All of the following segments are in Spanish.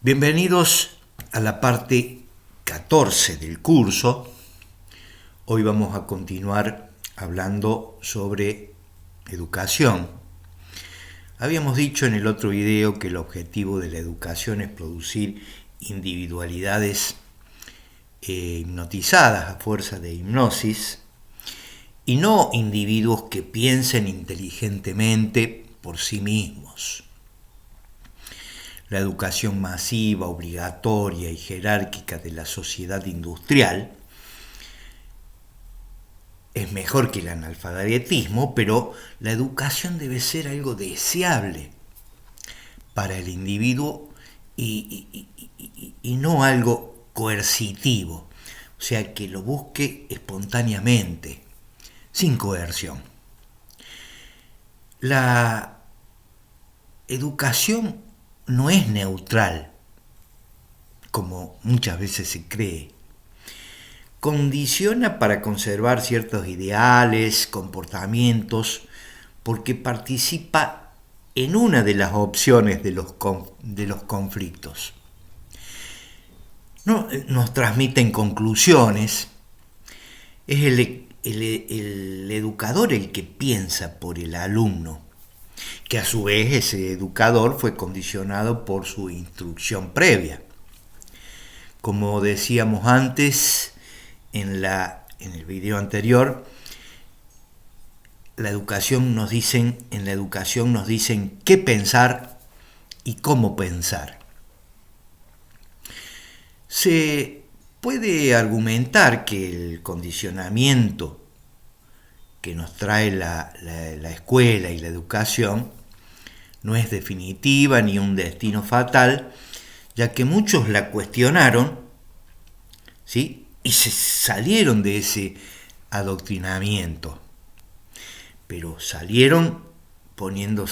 Bienvenidos a la parte 14 del curso. Hoy vamos a continuar hablando sobre educación. Habíamos dicho en el otro video que el objetivo de la educación es producir individualidades hipnotizadas a fuerza de hipnosis y no individuos que piensen inteligentemente por sí mismos. La educación masiva, obligatoria y jerárquica de la sociedad industrial es mejor que el analfabetismo, pero la educación debe ser algo deseable para el individuo y no algo coercitivo, o sea, que lo busque espontáneamente, sin coerción. La educación no es neutral, como muchas veces se cree. Condiciona para conservar ciertos ideales, comportamientos, porque participa en una de las opciones de los conflictos. No nos transmiten conclusiones. Es el educador el que piensa por el alumno, que a su vez ese educador fue condicionado por su instrucción previa. Como decíamos antes en el video anterior, en la educación nos dicen qué pensar y cómo pensar. Se puede argumentar que el condicionamiento que nos trae la escuela y la educación no es definitiva ni un destino fatal, ya que muchos la cuestionaron, ¿sí? Y se salieron de ese adoctrinamiento, pero salieron poniendo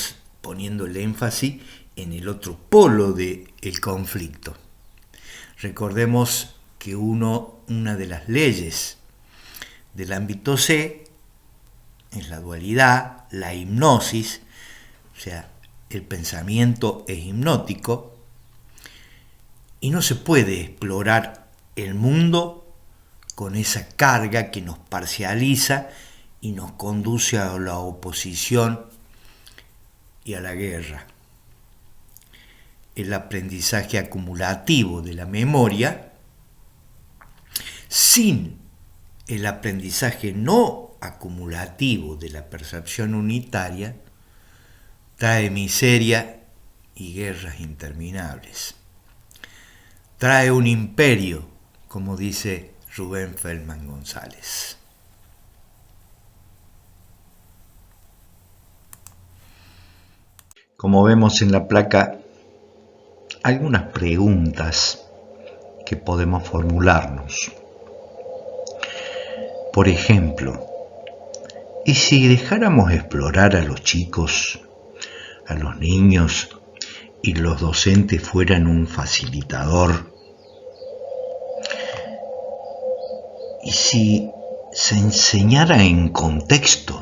el énfasis en el otro polo del conflicto. Recordemos que una de las leyes del ámbito C es la dualidad, la hipnosis, o sea, el pensamiento es hipnótico y no se puede explorar el mundo con esa carga que nos parcializa y nos conduce a la oposición y a la guerra. El aprendizaje acumulativo de la memoria, sin el aprendizaje no acumulativo de la percepción unitaria, trae miseria y guerras interminables. Trae un imperio, como dice Rubén Feldman González. Como vemos en la placa, algunas preguntas que podemos formularnos. Por ejemplo, ¿y si dejáramos explorar a los chicos, a los niños, y los docentes fueran un facilitador? ¿Y si se enseñara en contexto?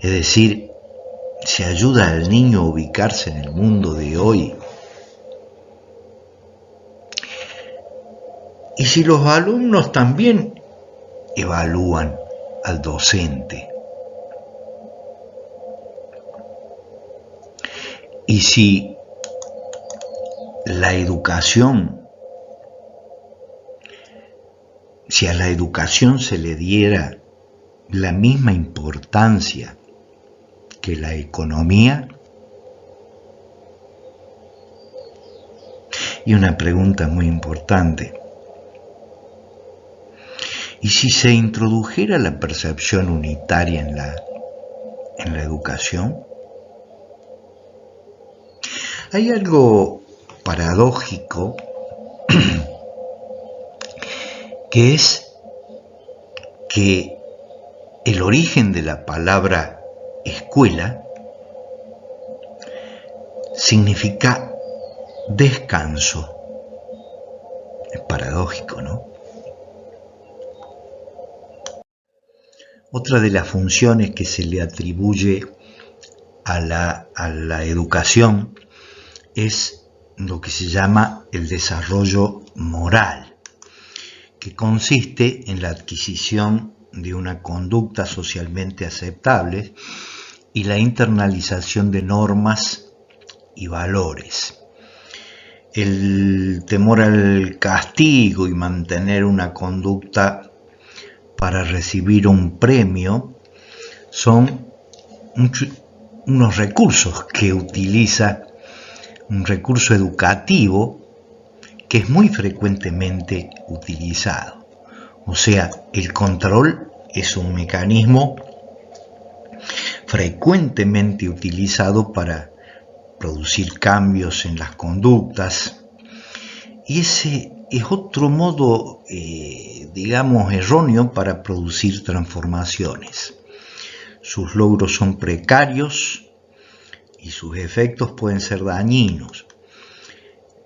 Es decir, se ayuda al niño a ubicarse en el mundo de hoy. ¿Y si los alumnos también evalúan al docente? ¿Y si a la educación se le diera la misma importancia que la economía? Y una pregunta muy importante: ¿y si se introdujera la percepción unitaria en la educación? Hay algo paradójico que es que el origen de la palabra escuela significa descanso. Es paradójico, ¿no? Otra de las funciones que se le atribuye a la educación es lo que se llama el desarrollo moral, que consiste en la adquisición de una conducta socialmente aceptable y la internalización de normas y valores. El temor al castigo y mantener una conducta para recibir un premio son unos recursos que utiliza un recurso educativo que es muy frecuentemente utilizado. O sea, el control es un mecanismo frecuentemente utilizado para producir cambios en las conductas, y ese es otro modo, erróneo para producir transformaciones. Sus logros son precarios y sus efectos pueden ser dañinos.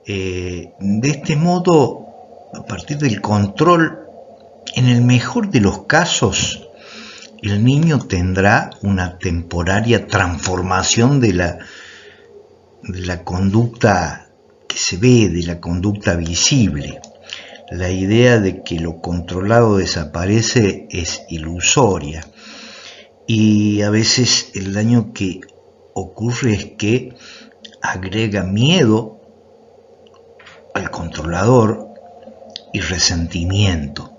De este modo, a partir del control, en el mejor de los casos, el niño tendrá una temporaria transformación de la conducta que se ve, de la conducta visible. La idea de que lo controlado desaparece es ilusoria, y a veces el daño que ocurre es que agrega miedo al controlador y resentimiento.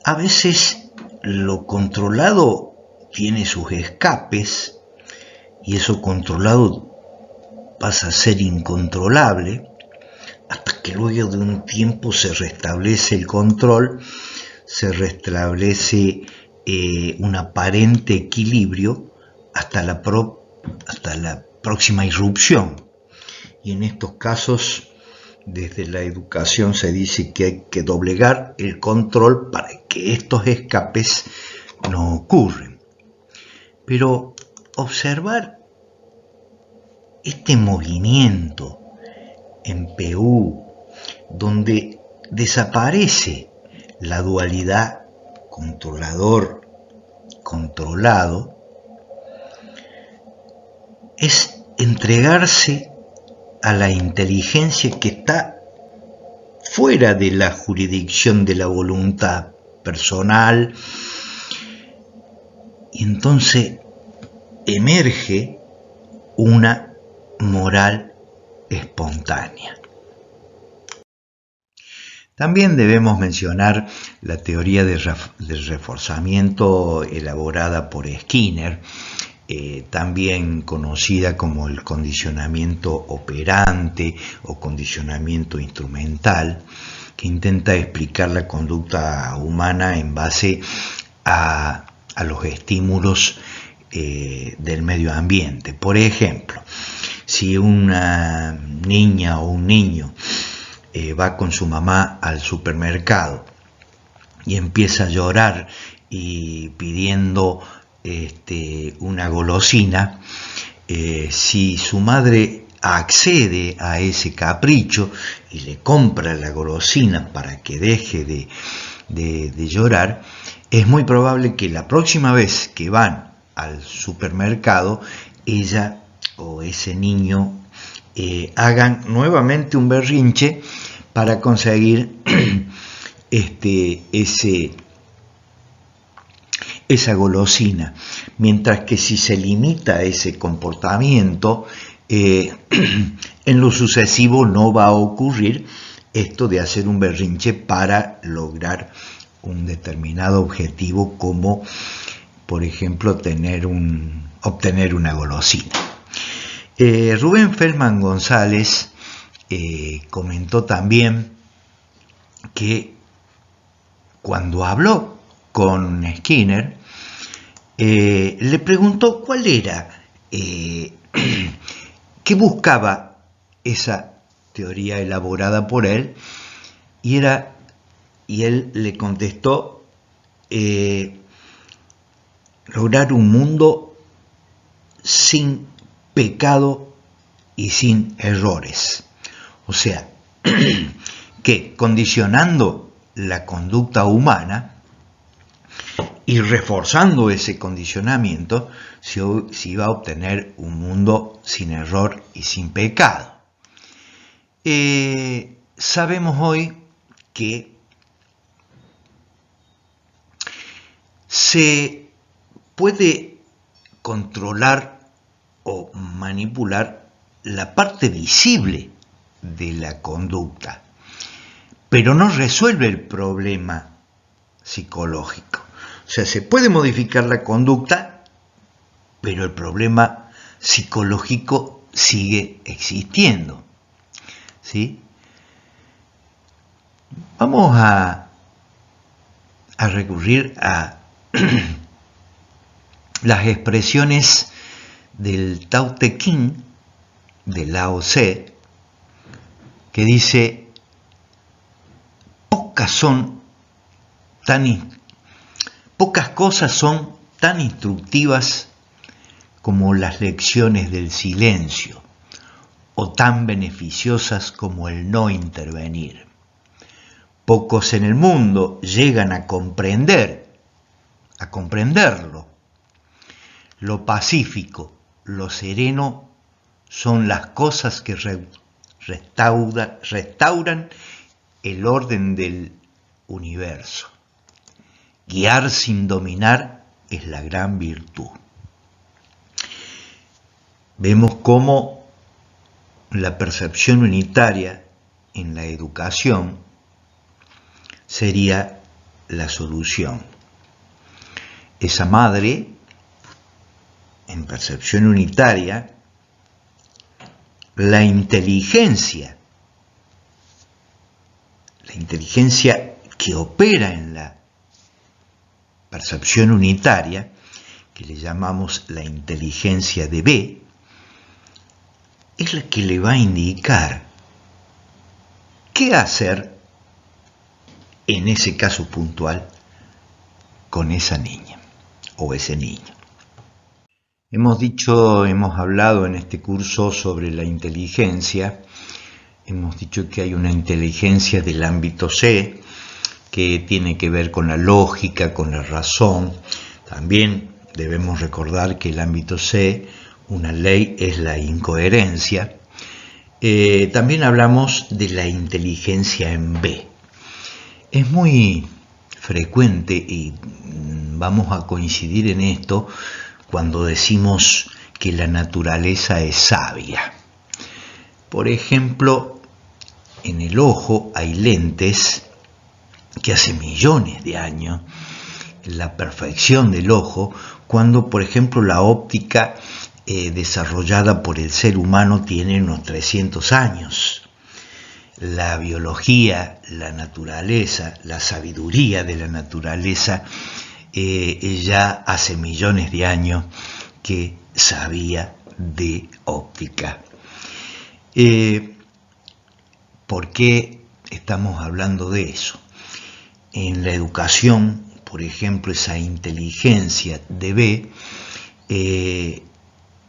A veces lo controlado tiene sus escapes y eso controlado pasa a ser incontrolable, hasta que luego de un tiempo se restablece el control, se restablece un aparente equilibrio hasta la próxima irrupción. Y en estos casos, desde la educación se dice que hay que doblegar el control para que estos escapes no ocurran. Pero observar este movimiento en PU, donde desaparece la dualidad controlador-controlado, es entregarse a la inteligencia que está fuera de la jurisdicción de la voluntad personal, y entonces emerge una moral espontánea. También debemos mencionar la teoría del reforzamiento elaborada por Skinner, también conocida como el condicionamiento operante o condicionamiento instrumental, que intenta explicar la conducta humana en base a los estímulos del medio ambiente. Por ejemplo, si una niña o un niño va con su mamá al supermercado y empieza a llorar y pidiendo una golosina, si su madre accede a ese capricho y le compra la golosina para que deje de llorar, es muy probable que la próxima vez que van al supermercado, ella o ese niño hagan nuevamente un berrinche para conseguir esa golosina, mientras que si se limita ese comportamiento, en lo sucesivo no va a ocurrir esto de hacer un berrinche para lograr un determinado objetivo, como por ejemplo obtener una golosina. Rubén Feldman González comentó también que cuando habló con Skinner, le preguntó cuál era, qué buscaba esa teoría elaborada por él, y él le contestó, lograr un mundo sin pecado y sin errores. O sea, que condicionando la conducta humana y reforzando ese condicionamiento, se iba a obtener un mundo sin error y sin pecado. Sabemos hoy que se puede controlar o manipular la parte visible de la conducta, pero no resuelve el problema psicológico. O sea, se puede modificar la conducta, pero el problema psicológico sigue existiendo. ¿Sí? Vamos a recurrir a las expresiones del Tao Te Ching de Lao Tse, que dice: pocas cosas son tan instructivas como las lecciones del silencio, o tan beneficiosas como el no intervenir. Pocos en el mundo llegan a comprenderlo. Lo pacífico, lo sereno son las cosas que restauran el orden del universo. Guiar sin dominar es la gran virtud. Vemos cómo la percepción unitaria en la educación sería la solución. Esa madre, en percepción unitaria, la inteligencia que opera en la percepción unitaria, que le llamamos la inteligencia de B, es la que le va a indicar qué hacer en ese caso puntual con esa niña o ese niño. Hemos hablado en este curso sobre la inteligencia. Hemos dicho que hay una inteligencia del ámbito C, que tiene que ver con la lógica, con la razón. También debemos recordar que el ámbito C, una ley, es la incoherencia. También hablamos de la inteligencia en B. Es muy frecuente, y vamos a coincidir en esto, cuando decimos que la naturaleza es sabia. Por ejemplo, en el ojo hay lentes que hace millones de años, la perfección del ojo, cuando por ejemplo la óptica desarrollada por el ser humano tiene unos 300 años. La biología, la naturaleza, la sabiduría de la naturaleza ya hace millones de años que sabía de óptica. ¿Por qué estamos hablando de eso? En la educación, por ejemplo, esa inteligencia de B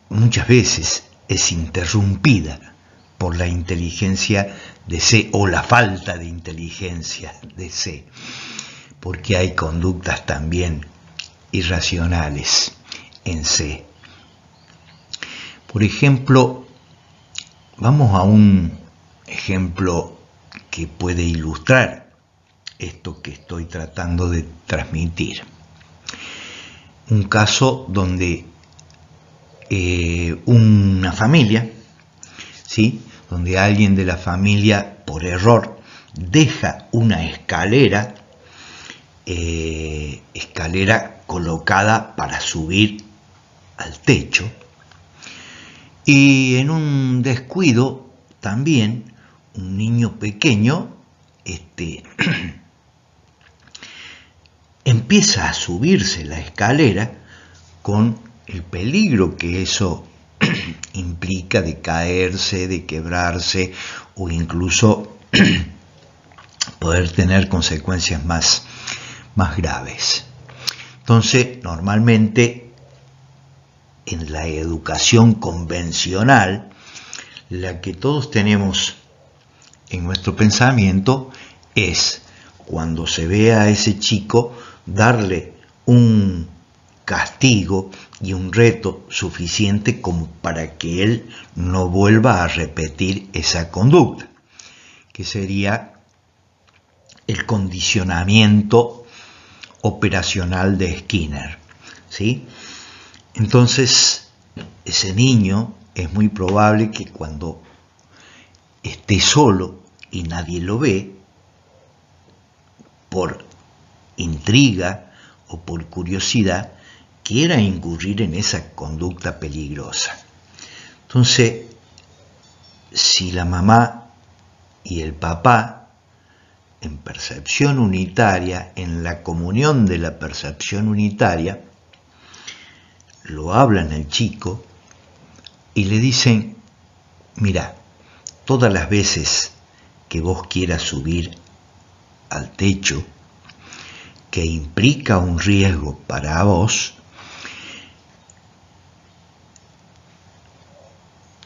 muchas veces es interrumpida por la inteligencia de C o la falta de inteligencia de C, porque hay conductas también irracionales en C. Por ejemplo, vamos a un ejemplo que puede ilustrar esto que estoy tratando de transmitir. Un caso donde una familia, ¿sí?, donde alguien de la familia por error deja una escalera colocada para subir al techo, y en un descuido también un niño pequeño empieza a subirse la escalera con el peligro que eso implica de caerse, de quebrarse o incluso poder tener consecuencias más graves. Entonces, normalmente en la educación convencional, la que todos tenemos en nuestro pensamiento es, cuando se ve a ese chico, darle un castigo y un reto suficiente como para que él no vuelva a repetir esa conducta. que sería el condicionamiento operacional de Skinner, ¿sí? Entonces, ese niño es muy probable que cuando esté solo y nadie lo ve, por intriga o por curiosidad, quiera incurrir en esa conducta peligrosa. Entonces, si la mamá y el papá, en percepción unitaria, en la comunión de la percepción unitaria, lo hablan al chico y le dicen: mira, todas las veces que vos quieras subir al techo, que implica un riesgo para vos,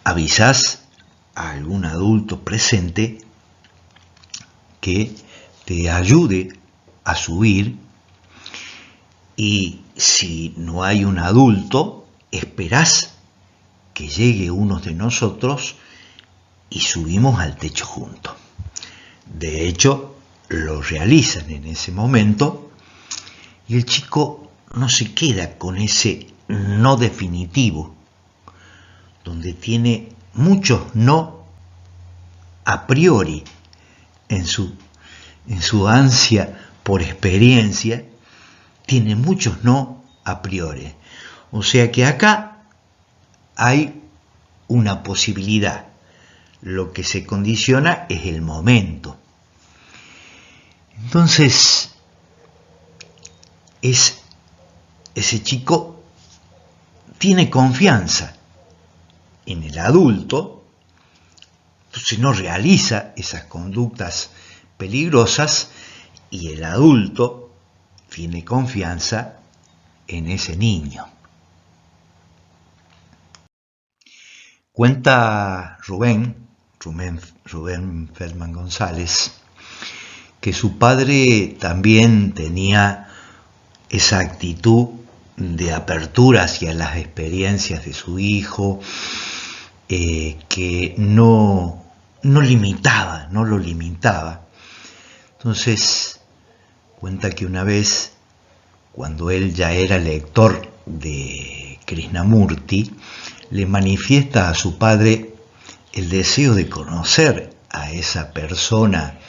avisás a algún adulto presente que te ayude a subir, y si no hay un adulto, esperás que llegue uno de nosotros y subimos al techo juntos. De hecho, lo realizan en ese momento y el chico no se queda con ese no definitivo, donde tiene muchos no a priori en su ansia por experiencia, tiene muchos no a priori. O sea que acá hay una posibilidad. Lo que se condiciona es el momento. Entonces, ese chico tiene confianza en el adulto, entonces no realiza esas conductas peligrosas, y el adulto tiene confianza en ese niño. Cuenta Rubén Feldman González que su padre también tenía esa actitud de apertura hacia las experiencias de su hijo, que no lo limitaba. Entonces, cuenta que una vez, cuando él ya era lector de Krishnamurti, le manifiesta a su padre el deseo de conocer a esa persona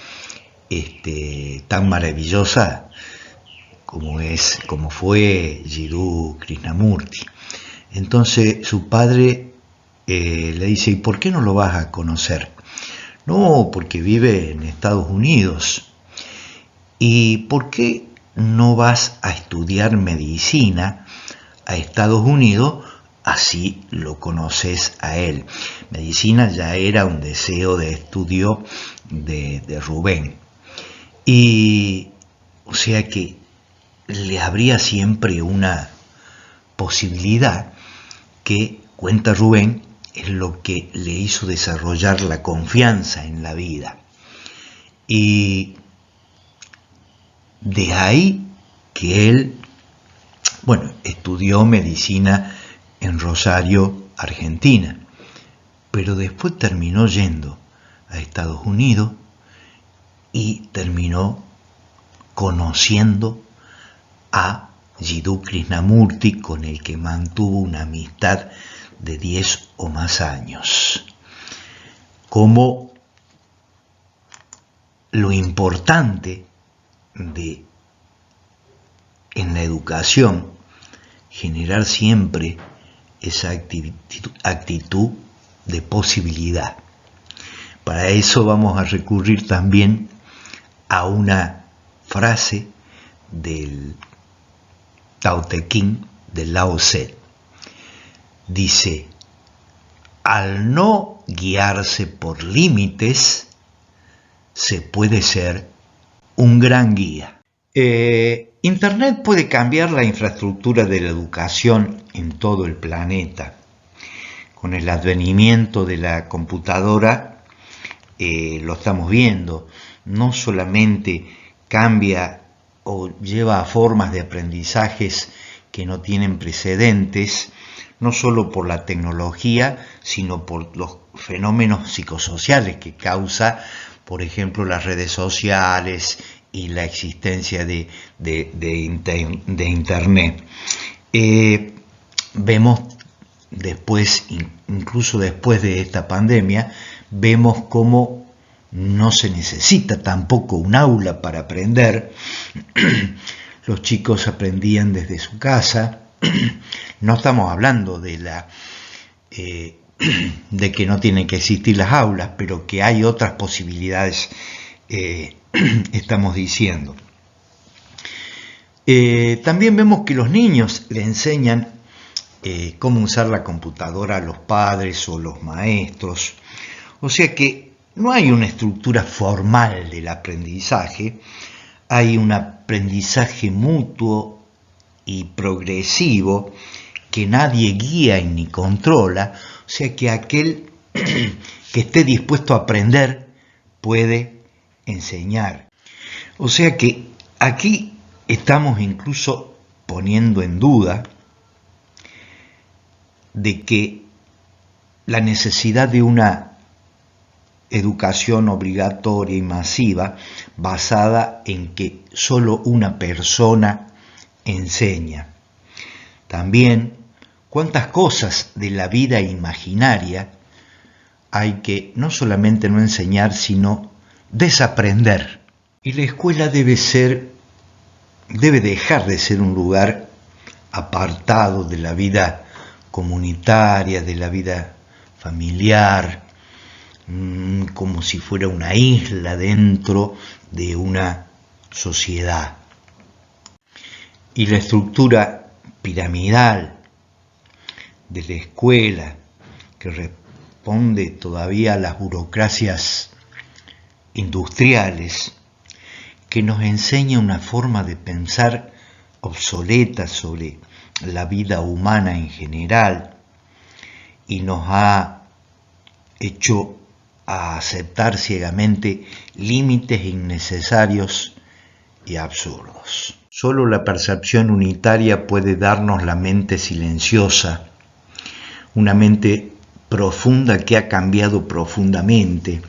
tan maravillosa como fue Jiddu Krishnamurti. Entonces su padre le dice: ¿y por qué no lo vas a conocer? No, porque vive en Estados Unidos. ¿Y por qué no vas a estudiar medicina a Estados Unidos? Así lo conoces a él. Medicina ya era un deseo de estudio de Rubén. Y o sea que le habría siempre una posibilidad que, cuenta Rubén, es lo que le hizo desarrollar la confianza en la vida. Y de ahí que él, estudió medicina en Rosario, Argentina, pero después terminó yendo a Estados Unidos y terminó conociendo a Jiddu Krishnamurti, con el que mantuvo una amistad de 10 o más años. Como lo importante en la educación, generar siempre esa actitud de posibilidad. Para eso vamos a recurrir también a una frase del Tao Te Ching de Lao Tse. Dice: al no guiarse por límites, se puede ser un gran guía. Internet puede cambiar la infraestructura de la educación en todo el planeta. Con el advenimiento de la computadora, lo estamos viendo. No solamente cambia o lleva a formas de aprendizajes que no tienen precedentes, no solo por la tecnología, sino por los fenómenos psicosociales que causa, por ejemplo, las redes sociales y la existencia de Internet. Vemos después, incluso después de esta pandemia, vemos cómo no se necesita tampoco un aula para aprender. Los chicos aprendían desde su casa. No estamos hablando de que no tienen que existir las aulas, pero que hay otras posibilidades, estamos diciendo. También vemos que los niños le enseñan cómo usar la computadora a los padres o los maestros. O sea que no hay una estructura formal del aprendizaje, hay un aprendizaje mutuo y progresivo que nadie guía ni controla, o sea que aquel que esté dispuesto a aprender puede enseñar. O sea que aquí estamos incluso poniendo en duda de que la necesidad de una educación obligatoria y masiva basada en que solo una persona enseña. También, cuántas cosas de la vida imaginaria hay que no solamente no enseñar, sino desaprender. Y la escuela debe dejar de ser un lugar apartado de la vida comunitaria, de la vida familiar, como si fuera una isla dentro de una sociedad. Y la estructura piramidal de la escuela, que responde todavía a las burocracias industriales, que nos enseña una forma de pensar obsoleta sobre la vida humana en general y nos ha hecho a aceptar ciegamente límites innecesarios y absurdos. Solo la percepción unitaria puede darnos la mente silenciosa, una mente profunda que ha cambiado profundamente.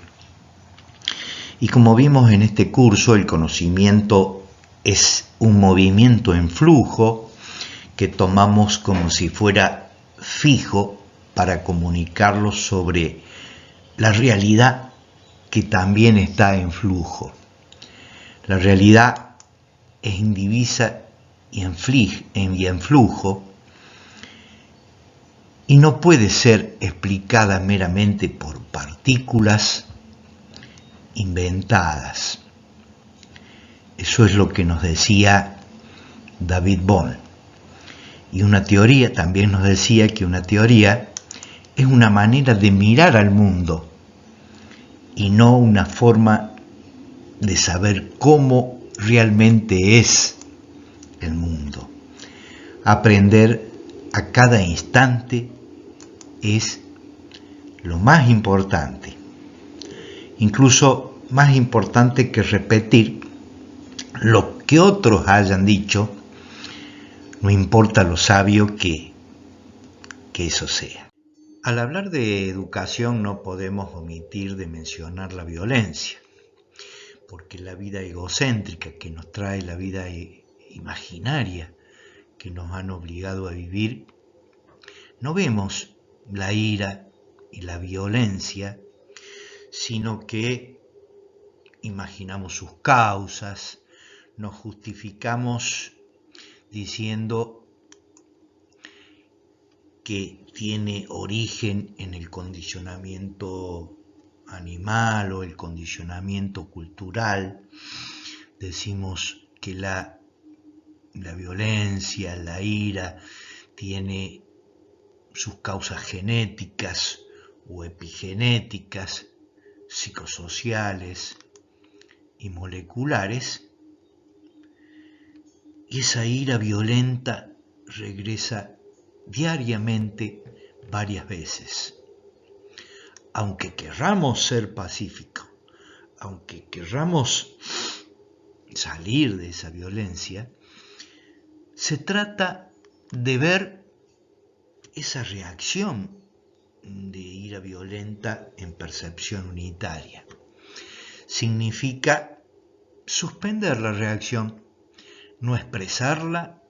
Y como vimos en este curso, el conocimiento es un movimiento en flujo que tomamos como si fuera fijo para comunicarlo sobre la realidad que también está en flujo. La realidad es indivisa y en flujo y no puede ser explicada meramente por partículas inventadas. Eso es lo que nos decía David Bohm. Y una teoría también nos decía que una teoría es una manera de mirar al mundo y no una forma de saber cómo realmente es el mundo. Aprender a cada instante es lo más importante, incluso más importante que repetir lo que otros hayan dicho, no importa lo sabio que eso sea. Al hablar de educación no podemos omitir de mencionar la violencia, porque la vida egocéntrica que nos trae la vida imaginaria que nos han obligado a vivir, no vemos la ira y la violencia, sino que imaginamos sus causas, nos justificamos diciendo que tiene origen en el condicionamiento animal o el condicionamiento cultural. Decimos que la violencia, la ira, tiene sus causas genéticas o epigenéticas, psicosociales y moleculares, y esa ira violenta regresa diariamente varias veces. Aunque querramos ser pacíficos, aunque querramos salir de esa violencia, se trata de ver esa reacción de ira violenta en percepción unitaria. Significa suspender la reacción, no expresarla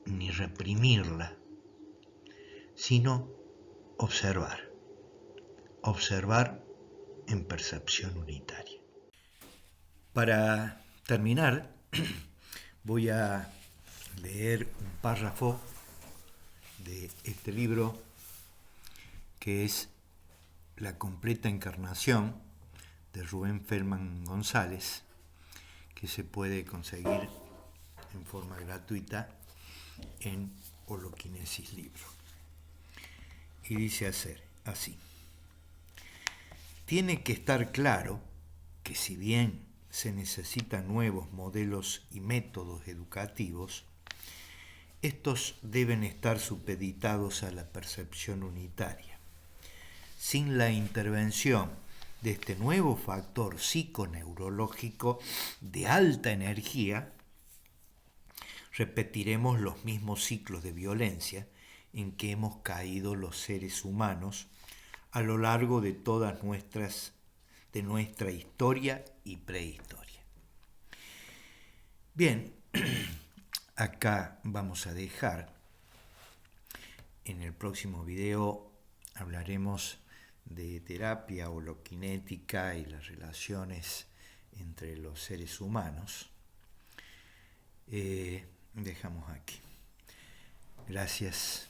ni reprimirla, sino observar en percepción unitaria. Para terminar, voy a leer un párrafo de este libro que es La completa encarnación de Rubén Feldman González, que se puede conseguir en forma gratuita en Holoquinesis Libro. Y dice así: tiene que estar claro que si bien se necesitan nuevos modelos y métodos educativos, estos deben estar supeditados a la percepción unitaria. Sin la intervención de este nuevo factor psiconeurológico de alta energía, repetiremos los mismos ciclos de violencia en que hemos caído los seres humanos a lo largo de todas de nuestra historia y prehistoria. Bien, acá vamos a dejar. En el próximo video hablaremos de terapia holoquinética y las relaciones entre los seres humanos. Dejamos aquí. Gracias.